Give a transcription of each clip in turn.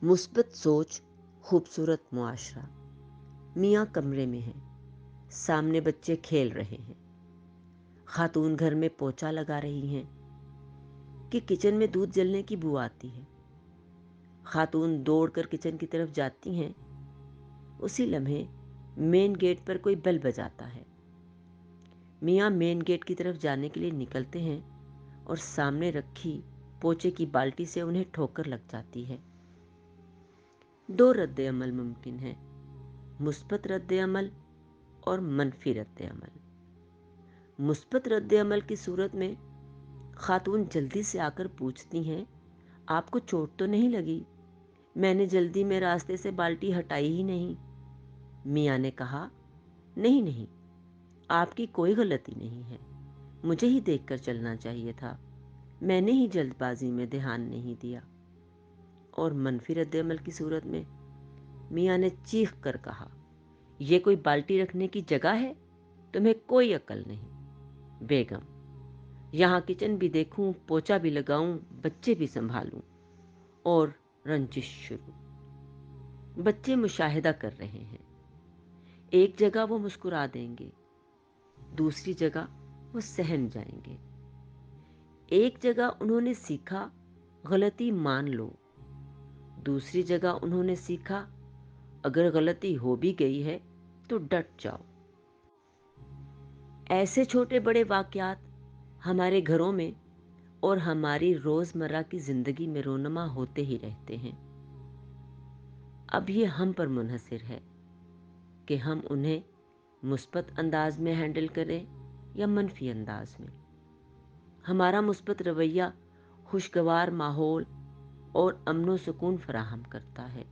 मुस्बत सोच, खूबसूरत मुआशरा। मियाँ कमरे में हैं, सामने बच्चे खेल रहे हैं। खातून घर में पोछा लगा रही हैं कि किचन में दूध जलने की बू आती है। खातून दौड़कर किचन की तरफ जाती हैं, उसी लम्हे मेन गेट पर कोई बेल बजाता है। मियाँ मेन गेट की तरफ जाने के लिए निकलते हैं और सामने रखी पोछे की बाल्टी से उन्हें ठोकर लग जाती है। दो रद्द अमल मुमकिन है, मुस्बत रद्द अमल और मनफी रद्द अमल। मुस्बत रद्द अमल की सूरत में खातून जल्दी से आकर पूछती हैं, आपको चोट तो नहीं लगी? मैंने जल्दी में रास्ते से बाल्टी हटाई ही नहीं। मियाँ ने कहा, नहीं नहीं, आपकी कोई गलती नहीं है, मुझे ही देखकर चलना चाहिए था, मैंने ही जल्दबाजी में ध्यान नहीं दिया। और मनफी रद्द अमल की सूरत में मियाँ ने चीख कर कहा, ये कोई बाल्टी रखने की जगह है? तुम्हें कोई अक्ल नहीं। बेगम, यहाँ किचन भी देखूं, पोछा भी लगाऊं, बच्चे भी संभालूं। और रंजिश शुरू। बच्चे मुशाहिदा कर रहे हैं। एक जगह वो मुस्कुरा देंगे, दूसरी जगह वो सहम जाएंगे। एक जगह उन्होंने सीखा गलती मान लो, दूसरी जगह उन्होंने सीखा अगर गलती हो भी गई है तो डट जाओ। ऐसे छोटे बड़े वाकयात हमारे घरों में और हमारी रोज़मर्रा की ज़िंदगी में रोनमा होते ही रहते हैं। अब ये हम पर मुनहसर है कि हम उन्हें मुस्बत अंदाज में हैंडल करें या मनफी अंदाज में। हमारा मुस्बत रवैया खुशगवार माहौल और अमन सुकून फराहम करता है,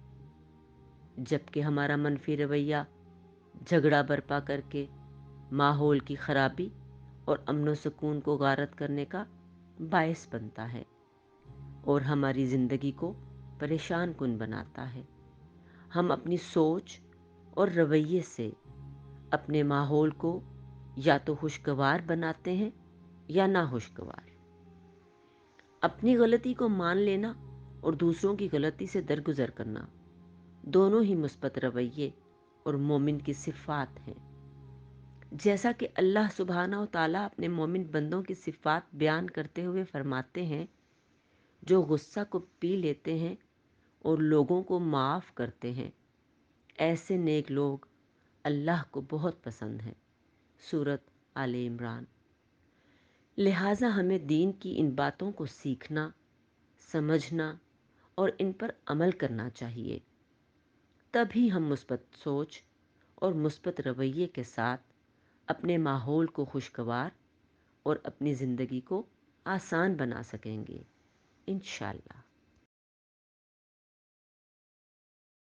जबकि हमारा मनफी रवैया झगड़ा बर्पा करके माहौल की खराबी और अमन सुकून को गारत करने का बायस बनता है और हमारी ज़िंदगी को परेशान कुन बनाता है। हम अपनी सोच और रवैये से अपने माहौल को या तो खुशगवार बनाते हैं या ना खुशगवार। अपनी गलती को मान लेना और दूसरों की गलती से दरगुजर करना दोनों ही मुस्बत रवैये और मोमिन की सिफ़ात हैं। जैसा कि अल्लाह सुब्हानहू ताला अपने मोमिन बंदों की सिफ़ात बयान करते हुए फरमाते हैं, जो गुस्सा को पी लेते हैं और लोगों को माफ़ करते हैं, ऐसे नेक लोग अल्लाह को बहुत पसंद हैं। सूरत आले इमरान। लिहाजा हमें दीन की इन बातों को सीखना, समझना और इन पर अमल करना चाहिए। तभी हम मुस्बत सोच और मुस्बत रवैये के साथ अपने माहौल को खुशगवार और अपनी ज़िंदगी को आसान बना सकेंगे, इंशाअल्लाह।